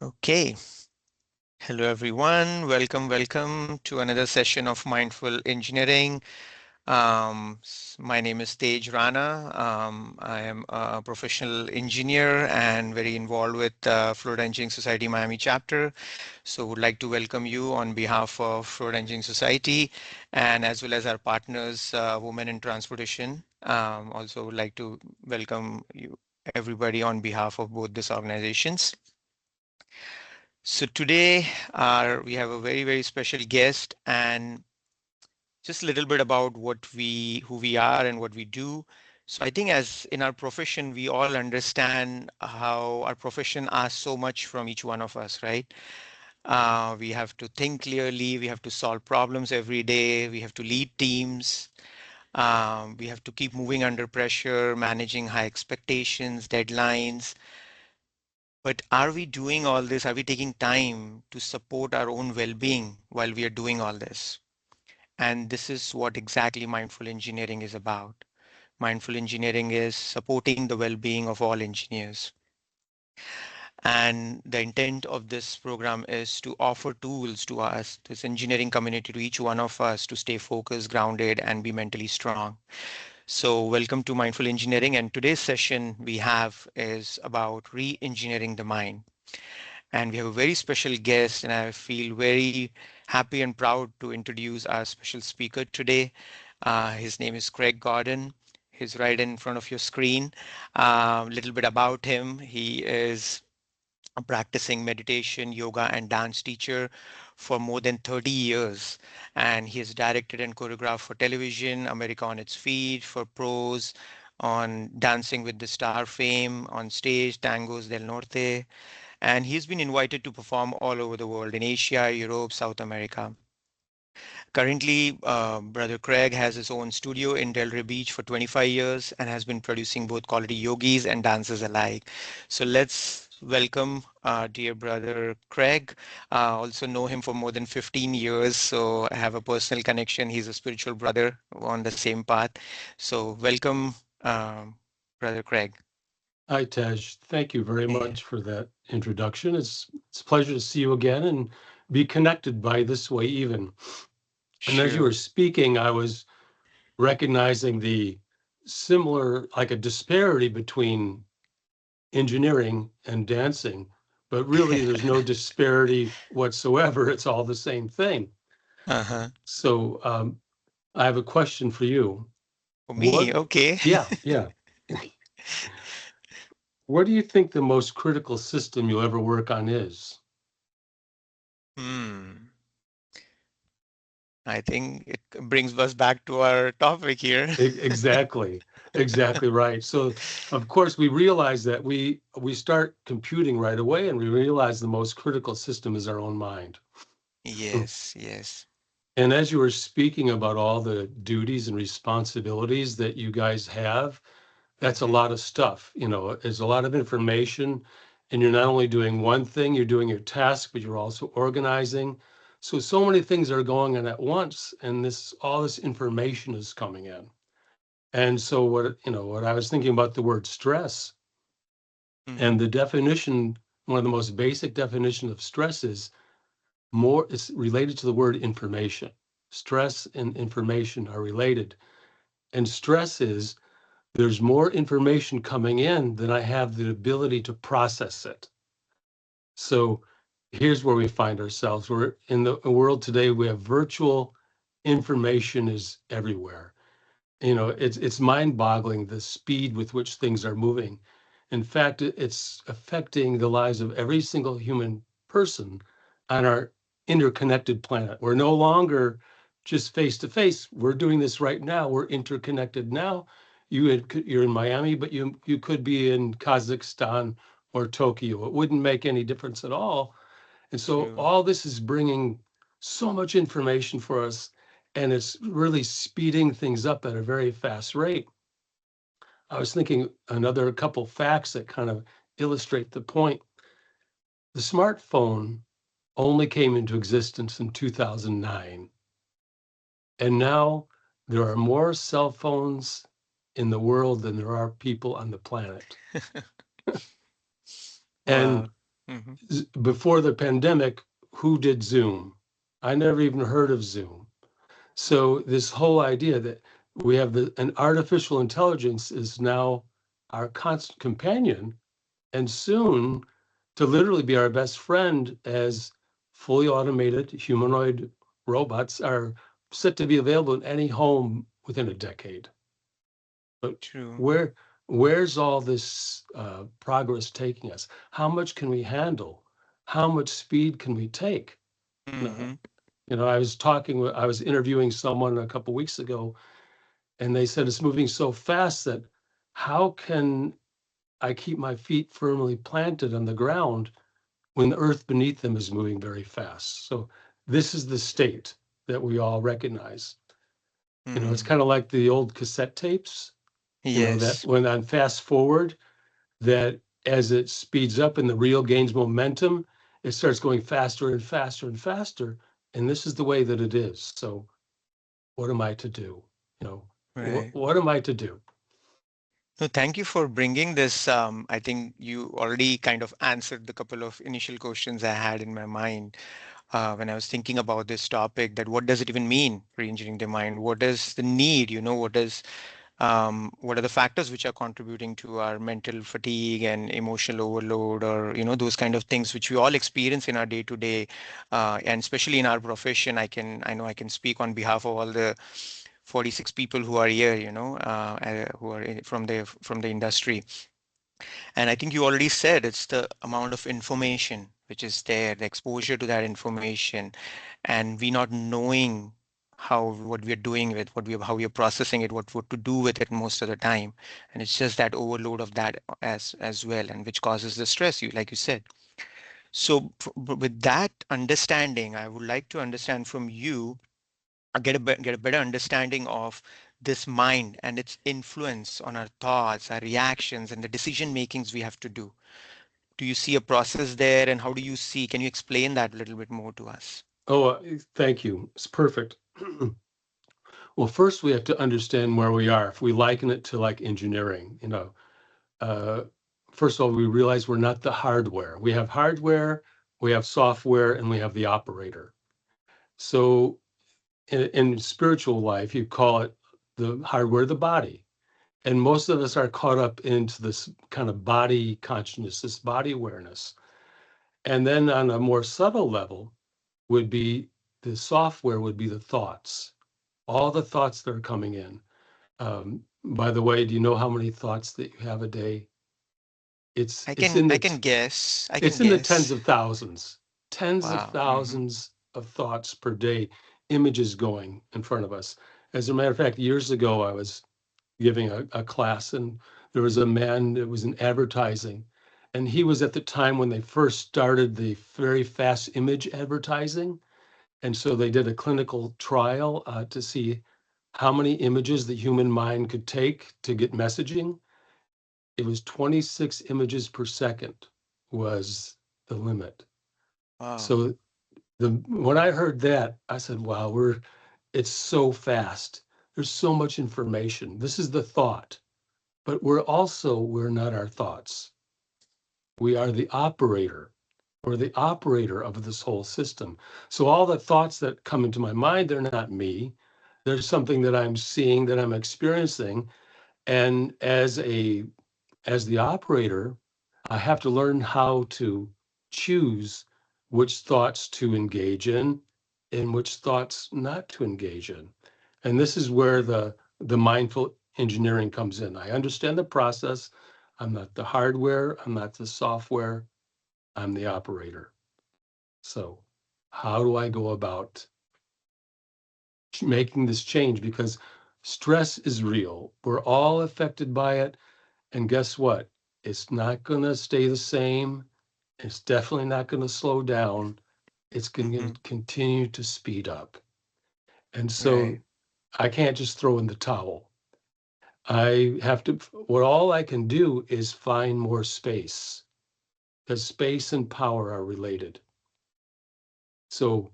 Okay. Hello, everyone. Welcome to another session of Mindful Engineering. My name is Tej Rana. I am a professional engineer and very involved with Florida Engineering Society Miami chapter. So would like to welcome you on behalf of Florida Engineering Society and as well as our partners, Women in Transportation. Also would like to welcome you everybody on behalf of both these organizations. So today we have a very special guest and just a little bit about who we are and what we do. So I think as in our profession, we all understand how our profession asks so much from each one of us, right? We have to think clearly, we have to solve problems every day, we have to lead teams, we have to keep moving under pressure, managing high expectations, deadlines. But are we doing all this? Are we taking time to support our own well-being while we are doing all this? And this is what exactly mindful engineering is about. Mindful engineering is supporting the well-being of all engineers. And the intent of this program is to offer tools to us, this engineering community, to each one of us to stay focused, grounded, and be mentally strong. So welcome to Mindful Engineering. And today's session we have is about re-engineering the mind. And we have a very special guest, and I feel very happy and proud to introduce our special speaker today. His name is Craig Gordon. He's right in front of your screen. A little bit about him. He is a practicing meditation, yoga, and dance teacher for more than 30 years. And he has directed and choreographed for television, America on its Feet, for pros, on Dancing with the Star fame, on stage, Tangos del Norte, and he's been invited to perform all over the world in Asia, Europe, South America. Currently, Brother Craig has his own studio in Delray Beach for 25 years and has been producing both quality yogis and dancers alike. So let's welcome dear brother Craig. Also know him for more than 15 years, so I have a personal connection. He's a spiritual brother on the same path. So welcome, Brother Craig. Hi, Tej. Thank you very Yeah, much for that introduction. It's a pleasure to see you again and be connected by this way even. And as you were sure. speaking, I was recognizing the similar, like a disparity between engineering and dancing, but really there's no disparity whatsoever. It's all the same thing. Uh-huh. So I have a question for you. For me, What, okay. yeah. What do you think the most critical system you'll ever work on is? Hmm. I think it brings us back to our topic here. Exactly, exactly right. So, of course, we realize that we start computing right away, and we realize the most critical system is our own mind. Yes, yes. And as you were speaking about all the duties and responsibilities that you guys have, that's a Hmm. lot of stuff. You know, there's a lot of information, and you're not only doing one thing, you're doing your task, but you're also organizing. So many things are going on at once, and this all this information is coming in. And so what I was thinking about the word stress Hmm. and the definition, one of the most basic definitions of stress is more, it's related to the word information. Stress and information are related. And stress is there's more information coming in than I have the ability to process it. So here's where we find ourselves. We're in the world today, we have virtual information is everywhere. It's mind-boggling the speed with which things are moving. In fact, it's affecting the lives of every single human person on our interconnected planet. We're no longer just face to face. We're doing this right now. We're interconnected now. You're in Miami, but you could be in Kazakhstan or Tokyo. It wouldn't make any difference at all. And so True. all this is bringing so much information for us, and it's really speeding things up at a very fast rate. I was thinking another couple facts that kind of illustrate the point. The smartphone only came into existence in 2009, and now there are more cell phones in the world than there are people on the planet. And Wow. Mm-hmm. Before the pandemic, who did Zoom? I never even heard of Zoom. So this whole idea that we have an artificial intelligence is now our constant companion, and soon to literally be our best friend, as fully automated humanoid robots are set to be available in any home within a decade. But True. where where's all this progress taking us? How much can we handle? How much speed can we take? Mm-hmm. I was interviewing someone a couple weeks ago, and they said it's moving so fast that how can I keep my feet firmly planted on the ground when the earth beneath them is moving very fast? So this is the state that we all recognize. It's Mm. kind of like the old cassette tapes, that Yes. when on fast forward, that as it speeds up and the reel gains momentum, it starts going faster and faster and faster. And this is the way that it is. So what am I to do? Right. What am I to do? No, thank you for bringing this. I think you already kind of answered the couple of initial questions I had in my mind when I was thinking about this topic. That what does it even mean, re-engineering the mind? What is the need? What are the factors which are contributing to our mental fatigue and emotional overload, or those kind of things which we all experience in our day to day, and especially in our profession. I know I can speak on behalf of all the 46 people who are here, who are from the industry. And I think you already said it's the amount of information which is there, the exposure to that information, and we not knowing what we are doing with how we are processing it, what to do with it most of the time. And it's just that overload of that as well, and which causes the stress, you like you said. So with that understanding, I would like to understand from you, get a better understanding of this mind and its influence on our thoughts, our reactions, and the decision makings we have to do. Do you see a process there, and how do you see? Can you explain that a little bit more to us? Oh, thank you. It's perfect. Well, first we have to understand where we are. If we liken it to like engineering, uh, first of all, we realize we're not the hardware. We have hardware, we have software, and we have the operator. So in spiritual life, you call it the hardware, the body. And most of us are caught up into this kind of body consciousness, this body awareness. And then on a more subtle level would be the software, would be the thoughts, all the thoughts that are coming in. By the way, do you know how many thoughts that you have a day? It's I it's can in I the can guess. I can it's in the tens guess. of thousands, tens of Wow. Hmm. thousands of thoughts per day, images going in front of us. As a matter of fact, years ago, I was giving a class, and there was a man that was in advertising, and he was at the time when they first started the very fast image advertising. And so they did a clinical trial to see how many images the human mind could take to get messaging. It was 26 images per second was the limit. Wow. So when I heard that, I said, wow, it's so fast. There's so much information. This is the thought, but we're not our thoughts. We are the operator. We're the operator of this whole system. So all the thoughts that come into my mind, they're not me. There's something that I'm seeing, that I'm experiencing. And as the operator, I have to learn how to choose which thoughts to engage in and which thoughts not to engage in. And this is where the mindful engineering comes in. I understand the process. I'm not the hardware, I'm not the software, I'm the operator. So, how do I go about making this change? Because stress is real. We're all affected by it. And guess what? It's not going to stay the same. It's definitely not going to slow down. It's going Hmm. to continue to speed up. And Right. so I can't just throw in the towel. I have to, what all I can do is find more space, because space and power are related. So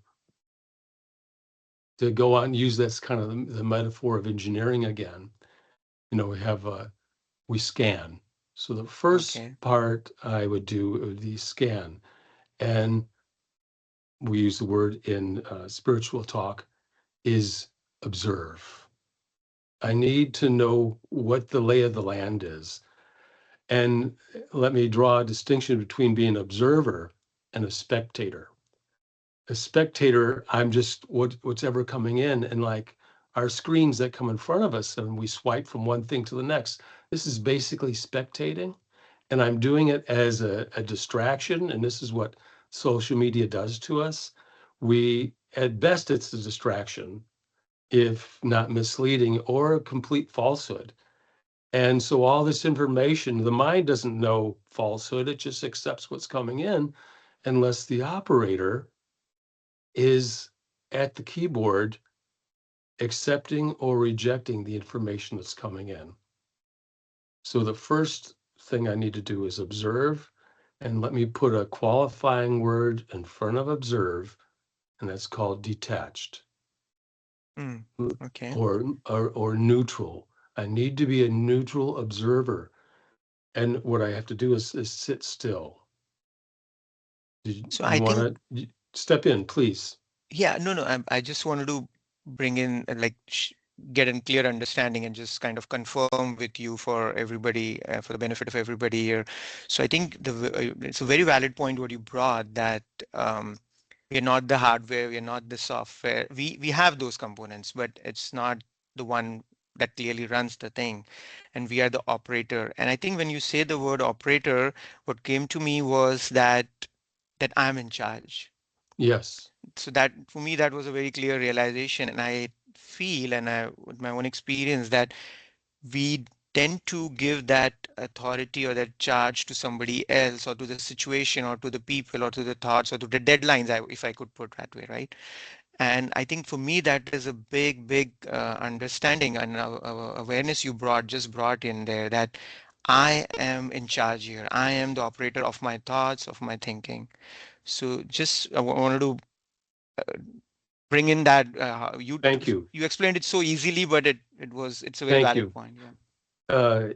to go on, use that's kind of the metaphor of engineering again. We have, we scan. So the first Okay. part I would do would be scan. And we use the word in spiritual talk is observe. I need to know what the lay of the land is. And let me draw a distinction between being an observer and a spectator. A spectator, I'm just what's ever coming in, and like our screens that come in front of us and we swipe from one thing to the next. This is basically spectating, and I'm doing it as a distraction. And this is what social media does to us. We, at best, it's a distraction, if not misleading or a complete falsehood. And so all this information, the mind doesn't know falsehood, it just accepts what's coming in unless the operator is at the keyboard accepting or rejecting the information that's coming in. So the first thing I need to do is observe, and let me put a qualifying word in front of observe, and that's called detached Mm. Okay. or neutral. I need to be a neutral observer. And what I have to do is sit still. So I You think, want to step in, please? yeah, no, no, I just wanted to bring in like get a clear understanding and just kind of confirm with you for everybody, for the benefit of everybody here. So I think it's a very valid point what you brought that um, we are not the hardware, we are not the software. We have those components, but it's not the one that clearly runs the thing, and we are the operator. And I think when you say the word operator, what came to me was that I'm in charge. Yes. So that for me that was a very clear realization, and I feel, and I with my own experience, that we tend to give that authority or that charge to somebody else, or to the situation, or to the people, or to the thoughts, or to the deadlines, if I could put that way, right? And I think for me that is a big understanding and awareness you brought in there, that I am in charge here, I am the operator of my thoughts, of my thinking. So just wanted to bring in that Thank you. you explained it so easily, but it's a very Thank valid you. point. Yeah. Uh,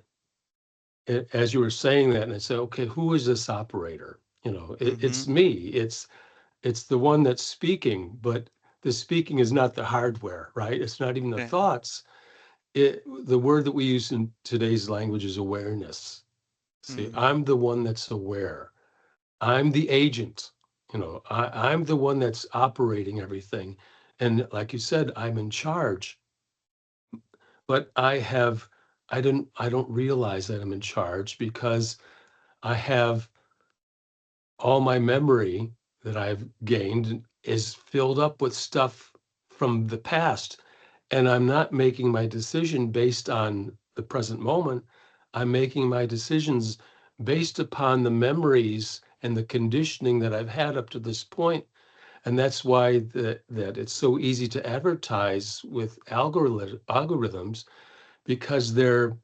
as you were saying that, and I said, okay, who is this operator? Mm-hmm. It's me. It's the one that's speaking, but the speaking is not the hardware, right? It's not even the Right. thoughts. The word that we use in today's language is awareness. See, Mm, I'm the one that's aware. I'm the agent. I'm the one that's operating everything. And like you said, I'm in charge. But I don't realize that I'm in charge because I have all my memory that I've gained is filled up with stuff from the past. And I'm not making my decision based on the present moment. I'm making my decisions based upon the memories and the conditioning that I've had up to this point. And that's why that it's so easy to advertise with algorithms because they're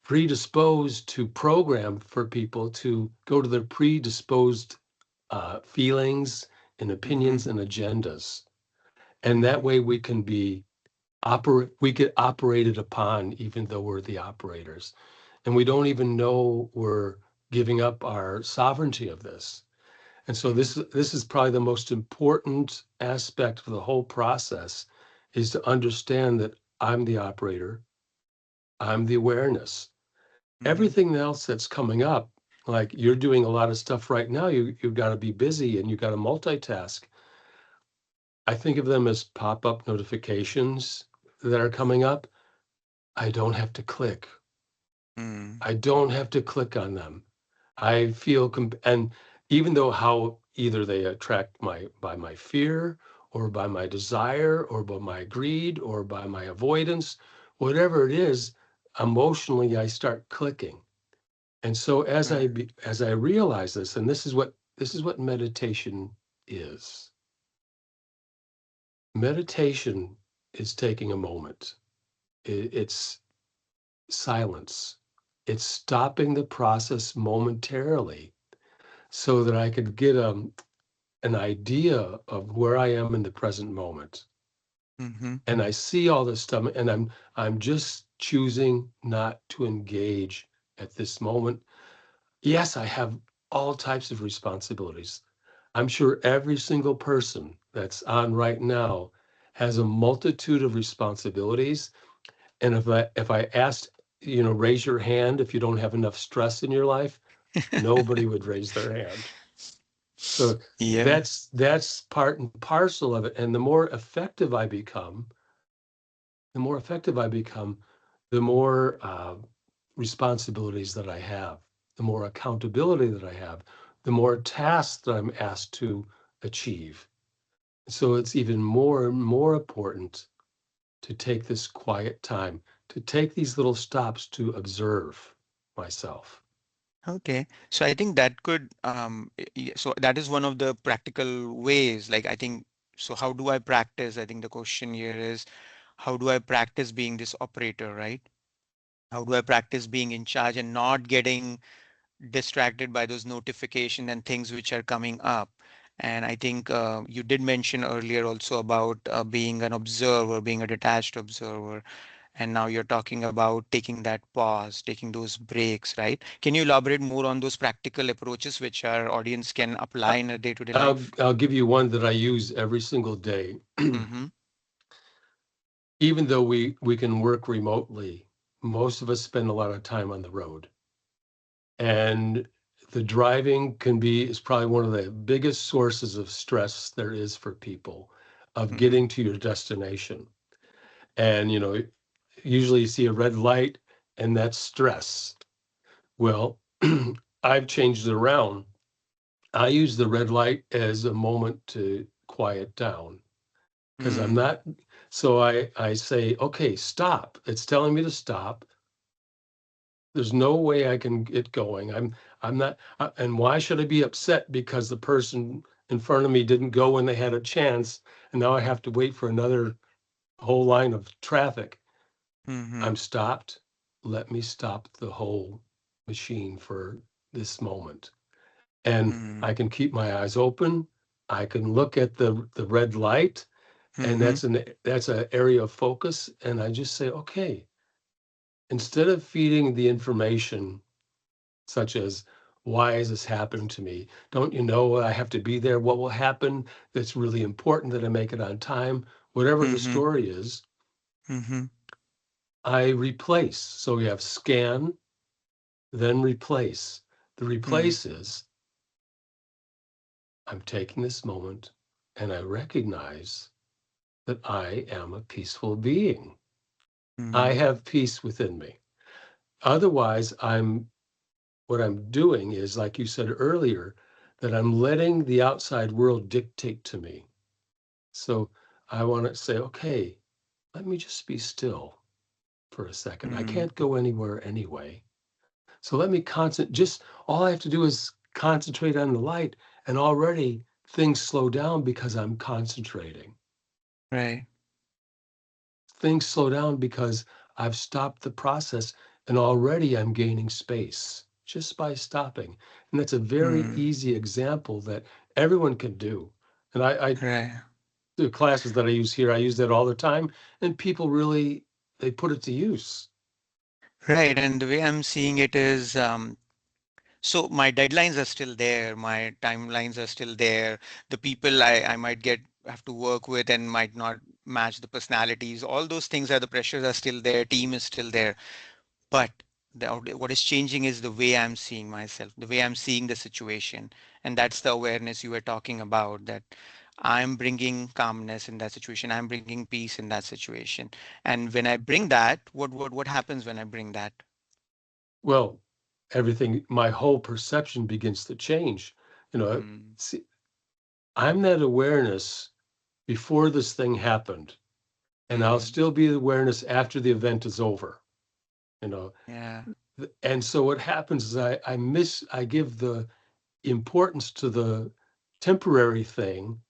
predisposed to program for people to go to their predisposed feelings and mm-hmm. opinions and agendas. And that Mm-hmm. way we get operated upon even though we're the operators. And we don't even know we're giving up our sovereignty of this. And so Mm-hmm. this is probably the most important aspect of the whole process is to understand that I'm the operator, I'm the awareness. Mm-hmm. Everything else that's coming up, like you're doing a lot of stuff right now, you've got to be busy and you've got to multitask. I think of them as pop-up notifications that are coming up. I don't have to click. Mm, I don't have to click on them. I feel and even though how either they attract by my fear or by my desire or by my greed or by my avoidance, whatever it is, emotionally I start clicking. And so right. as I realize this, and this is what meditation is. Meditation is taking a moment. It's silence. It's stopping the process momentarily so that I could get an idea of where I am in the present moment. Mm-hmm. And I see all this stuff, and I'm just choosing not to engage at this moment. Yes, I have all types of responsibilities. I'm sure every single person that's on right now has a multitude of responsibilities. And if I asked, raise your hand if you don't have enough stress in your life, nobody would raise their hand. So Yeah. that's part and parcel of it. And the more effective I become, the more responsibilities that I have, the more accountability that I have, the more tasks that I'm asked to achieve. So it's even more and more important to take this quiet time, to take these little stops to observe myself. Okay. So I think that could, so that is one of the practical ways. Like, I think, so how do I practice? I think the question here is, how do I practice being this operator, right? How do I practice being in charge and not getting distracted by those notifications and things which are coming up? And I think you did mention earlier also about being an observer, being a detached observer. And now you're talking about taking that pause, taking those breaks, right? Can you elaborate more on those practical approaches which our audience can apply I- in a day-to-day I'll life? I'll give you one that I use every single day. Mm-hmm. Even though we can work remotely, most of us spend a lot of time on the road. And the driving is probably one of the biggest sources of stress there is for people of Mm-hmm. getting to your destination. And, usually you see a red light and that's stress. Well, I've changed it around. I use the red light as a moment to quiet down because I'm Mm, not. So I say, okay, stop. It's telling me to stop. There's no way I can get going. I'm not. And why should I be upset because the person in front of me didn't go when they had a chance, and now I have to wait for another whole line of traffic? mm-hmm. I'm stopped. Let me stop the whole machine for this moment. And Mm, I can keep my eyes open. I can look at the red light, and mm-hmm. that's an area of focus. And I just say, okay, instead of feeding the information such as, why is this happening to me? Don't you know I have to be there? What will happen? That's really important that I make it on time. Whatever the Mm-hmm. story is, Mm-hmm. I replace. So we have scan, then replace. The Mm, replace is, I'm taking this moment and I recognize that I am a peaceful being. I mm, have peace within me. Otherwise, what I'm doing is, like you said earlier, that I'm letting the outside world dictate to me. So I want to say, okay, let me just be still for a second. I mm. can't go anywhere anyway. So let me concentrate. Just all I have to do is concentrate on the light, and already things slow down because I'm concentrating. Right. Things slow down because I've stopped the process, and already I'm gaining space just by stopping. And that's a very Mm, easy example that everyone can do. And right. the classes that I use here, I use that all the time, and people really they put it to use. Right. And the way I'm seeing it is, so my deadlines are still there, my timelines are still there. The people I might get have to work with and might not match the personalities. All those things are the pressures are still there, team is still there. But what is changing is the way I'm seeing myself, the way I'm seeing the situation. And that's the awareness you were talking about, that I'm bringing calmness in that situation. I'm bringing peace in that situation. And when I bring that, what happens when I bring that? Well, everything, my whole perception begins to change. You know, Mm, see, I'm that awareness before this thing happened, and I'll mm, still be the awareness after the event is over. You know, yeah. and so what happens is I give the importance to the temporary thing,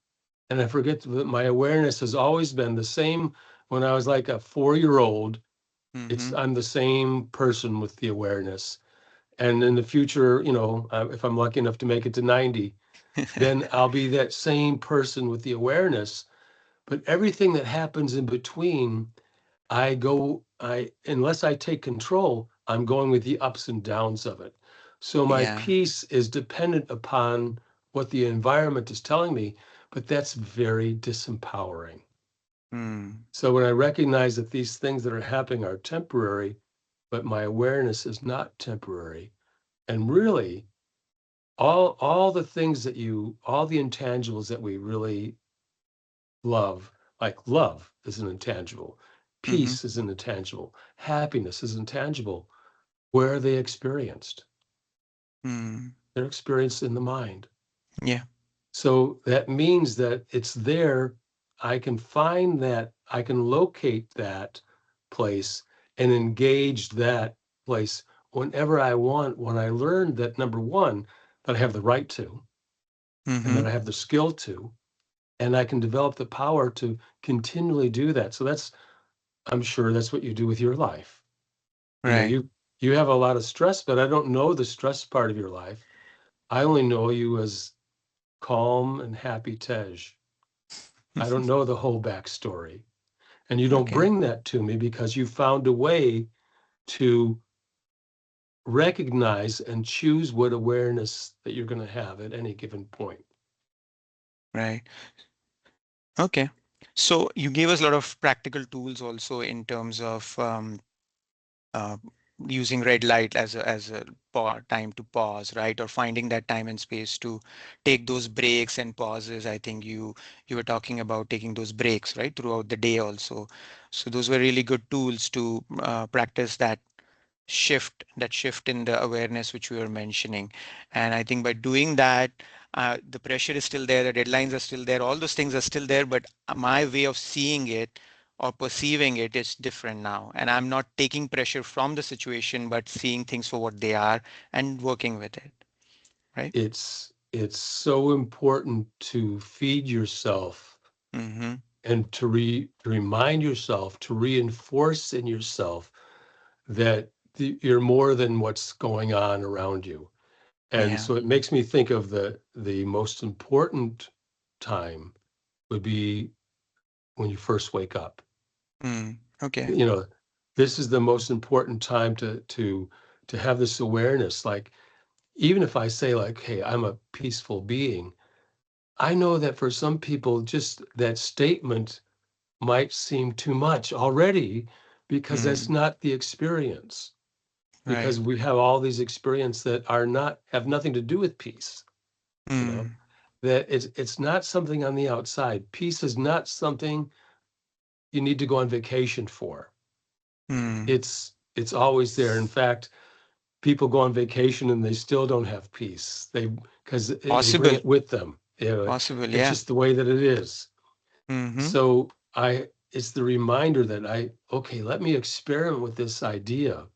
and I forget that my awareness has always been the same. When I was like a 4-year old, Mm-hmm. I'm the same person with the awareness. And in the future, if I'm lucky enough to make it to 90, then I'll be that same person with the awareness. But everything that happens in between, unless I take control, I'm going with the ups and downs of it. So my Yeah. peace is dependent upon what the environment is telling me, but that's very disempowering. Mm. So when I recognize that these things that are happening are temporary, but my awareness is not temporary, and really all the things that all the intangibles that we really love, like love is an intangible, Mm-hmm. peace is an intangible, happiness is intangible. Where are they experienced? Mm. They're experienced in the mind. Yeah. So that means that it's there. I can find that, I can locate that place and engage that place whenever I want, when I learn that number one, that I have the right to, and Mm-hmm. that I have the skill to, and I can develop the power to continually do that. So that's, I'm sure that's what you do with your life. You know, Right. you have a lot of stress, but I don't know the stress part of your life. I only know you as calm and happy Tej. I don't know the whole backstory. And you don't Okay. bring that to me because you found a way to recognize and choose what awareness that you're going to have at any given point. Right. Okay. So you gave us a lot of practical tools also in terms of uh, using red light as a time to pause, right? Or finding that time and space to take those breaks and pauses. I think you were talking about taking those breaks, right, throughout the day also. So those were really good tools to practice that shift in the awareness which we were mentioning. And I think by doing that, the pressure is still there, the deadlines are still there, all those things are still there, but my way of seeing it or perceiving it is different now. And I'm not taking pressure from the situation, but seeing things for what they are and working with it, right? It's so important to feed yourself Mm-hmm. and to remind yourself, to reinforce in yourself that you're more than what's going on around you. And Yeah. so it makes me think of the most important time would be when you first wake up. Mm. Okay. You know, this is the most important time to have this awareness. Like, even if I say like, hey, I'm a peaceful being, I know that for some people, just that statement might seem too much already because that's Mm. not the experience. Right. Because we have all these experiences that are not have nothing to do with peace, you know, Mm. that it's not something on the outside. Peace is not something you need to go on vacation for. Mm. It's always there. In fact, people go on vacation and they still don't have peace. Because they bring Possible. it with them. You know, Possible. it's Yeah. just the way that it is. Mm-hmm. So it's the reminder that okay, let me experiment with this idea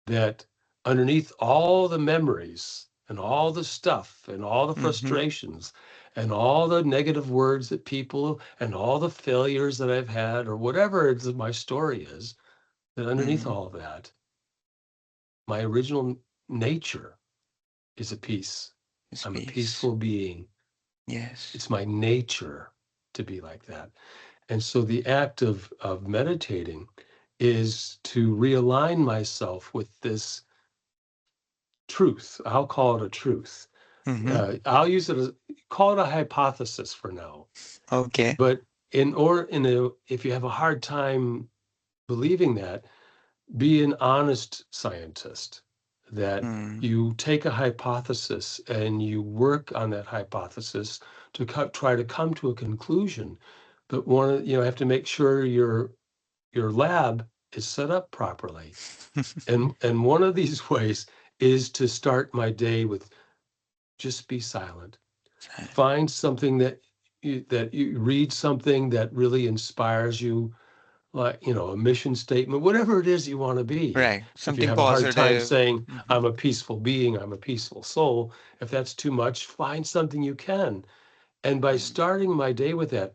that underneath all the memories and all the stuff and all the Mm-hmm. frustrations and all the negative words that people and all the failures that I've had or whatever it is that my story is, that underneath Mm. all that, my original nature is a peace. I'm a Space. peaceful being. Yes. It's my nature to be like that. And so the act of meditating is to realign myself with this truth. I'll call it a truth. Mm-hmm. I'll use it as call it a hypothesis for now. Okay. But if you have a hard time believing that, be an honest scientist. That Mm. you take a hypothesis and you work on that hypothesis to try to come to a conclusion. But have to make sure your lab is set up properly. And one of these ways is to start my day with just be silent. Find something that you read something that really inspires you, like, a mission statement, whatever it is you want to be. Right. If you Something have a hard time positive. saying, Mm-hmm. I'm a peaceful being, I'm a peaceful soul, if that's too much, find something you can. And by Mm. starting my day with that,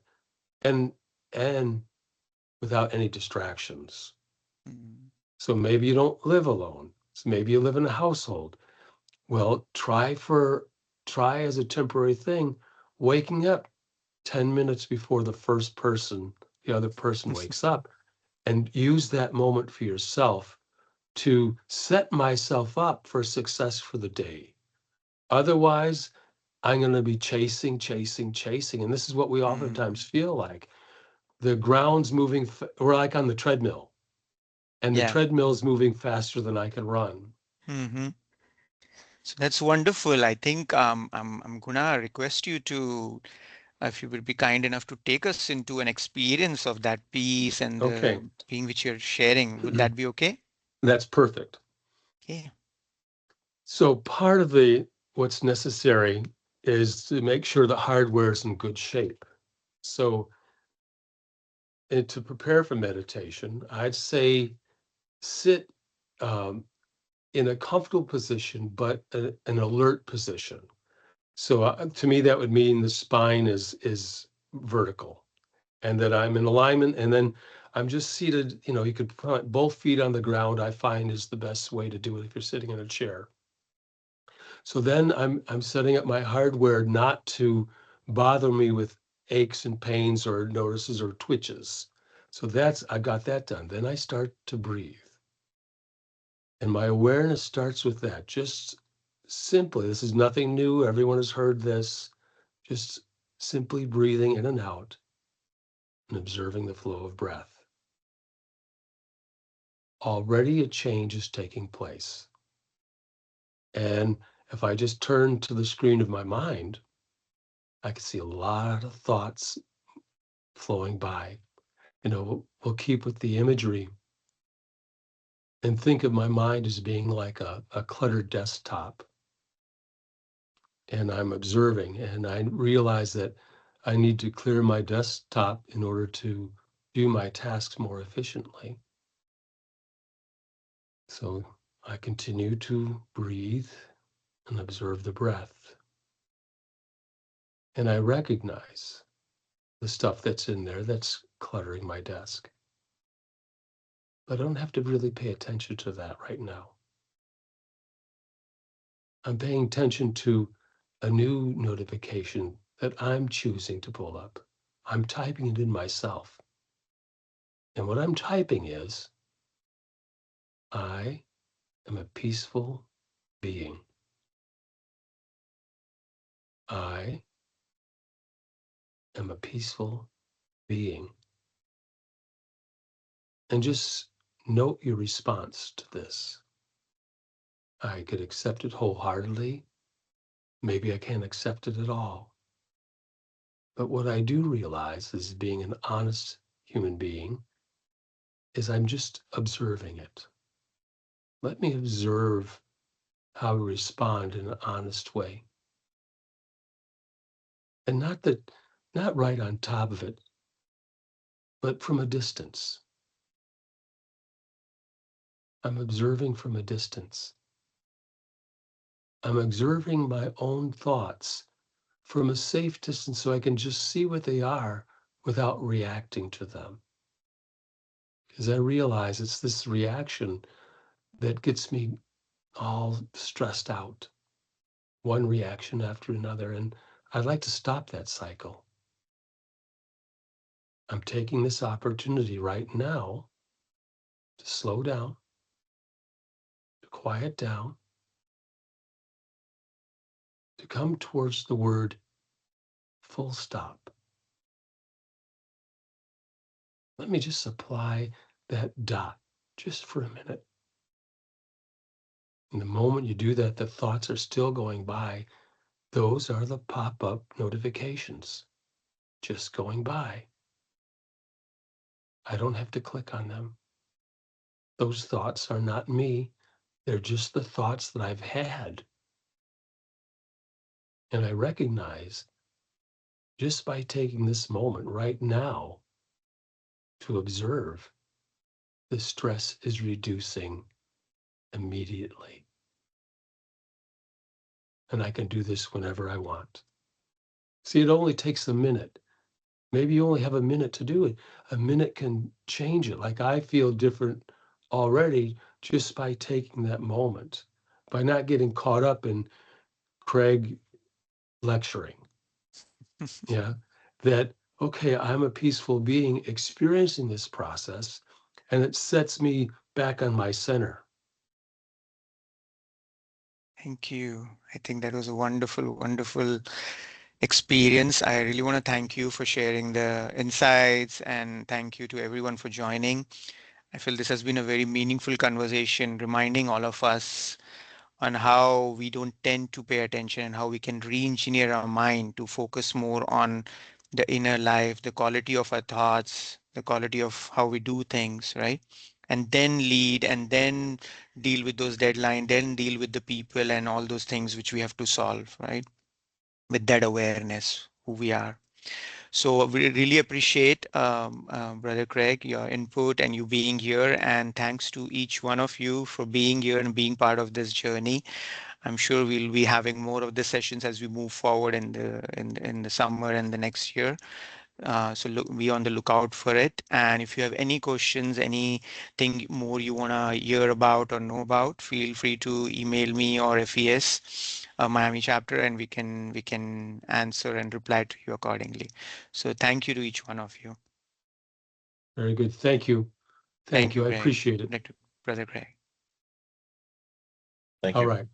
and and without any distractions. Mm. So maybe you don't live alone. So maybe you live in a household. Well, try as a temporary thing, waking up 10 minutes before the other person wakes up. and use that moment for yourself to set myself up for success for the day. Otherwise, I'm going to be chasing, chasing, chasing. And this is what we oftentimes Mm, feel like. The ground's moving, we're like on the treadmill, and the yeah. treadmill is moving faster than I can run. Hmm. So that's wonderful. I think I'm gonna request you to, if you would be kind enough to take us into an experience of that piece and Okay, the being which you're sharing. Would that be okay? that's perfect. Okay. So part of the what's necessary is to make sure the hardware is in good shape. So to prepare for meditation, I'd say sit um, in a comfortable position, but an alert position. So to me, that would mean the spine is vertical, and that I'm in alignment, and then I'm just seated. You could put both feet on the ground. I find is the best way to do it if you're sitting in a chair. So then I'm setting up my hardware not to bother me with aches and pains or notices or twitches. So I got that done. Then I start to breathe. And my awareness starts with that. Just simply, this is nothing new. Everyone has heard this. Just simply breathing in and out and observing the flow of breath. Already a change is taking place. And if I just turn to the screen of my mind, I can see a lot of thoughts flowing by. We'll keep with the imagery and think of my mind as being like a cluttered desktop. And I'm observing, and I realize that I need to clear my desktop in order to do my tasks more efficiently. So I continue to breathe and observe the breath. And I recognize the stuff that's in there that's cluttering my desk. But I don't have to really pay attention to that right now. I'm paying attention to a new notification that I'm choosing to pull up. I'm typing it in myself. And what I'm typing is, I am a peaceful being. I am a peaceful being. And just note your response to this. I could accept it wholeheartedly. Maybe I can't accept it at all. But what I do realize is being an honest human being is I'm just observing it. Let me observe how we respond in an honest way. And not right on top of it, but from a distance. I'm observing from a distance. I'm observing my own thoughts from a safe distance so I can just see what they are without reacting to them. Because I realize it's this reaction that gets me all stressed out, one reaction after another. And I'd like to stop that cycle. I'm taking this opportunity right now to slow down, to quiet down, to come towards the word full stop. Let me just apply that dot just for a minute. And the moment you do that, the thoughts are still going by. Those are the pop up notifications just going by. I don't have to click on them. Those thoughts are not me. They're just the thoughts that I've had. And I recognize just by taking this moment right now to observe, the stress is reducing immediately. And I can do this whenever I want. See, it only takes a minute. Maybe you only have a minute to do it. A minute can change it. Like I feel different already just by taking that moment, by not getting caught up in Craig lecturing. Yeah. That, okay, I'm a peaceful being experiencing this process. and it sets me back on my center. Thank you. I think that was a wonderful, wonderful experience. I really want to thank you for sharing the insights and thank you to everyone for joining. I feel this has been a very meaningful conversation, reminding all of us on how we don't tend to pay attention and how we can re-engineer our mind to focus more on the inner life, the quality of our thoughts, the quality of how we do things, right? And then lead and then deal with those deadlines, then deal with the people and all those things which we have to solve, right? With that awareness, who we are. So we really appreciate, Brother Craig, your input and you being here. And thanks to each one of you for being here and being part of this journey. I'm sure we'll be having more of the sessions as we move forward in the summer and the next year. So look, be on the lookout for it. And if you have any questions, anything more you wanna hear about or know about, feel free to email me or FES, Miami chapter, and we can answer and reply to you accordingly. So thank you to each one of you. Very good. Thank you. Thank Thank you, you. I Greg. appreciate it. Brother Greg. Thank All you. right.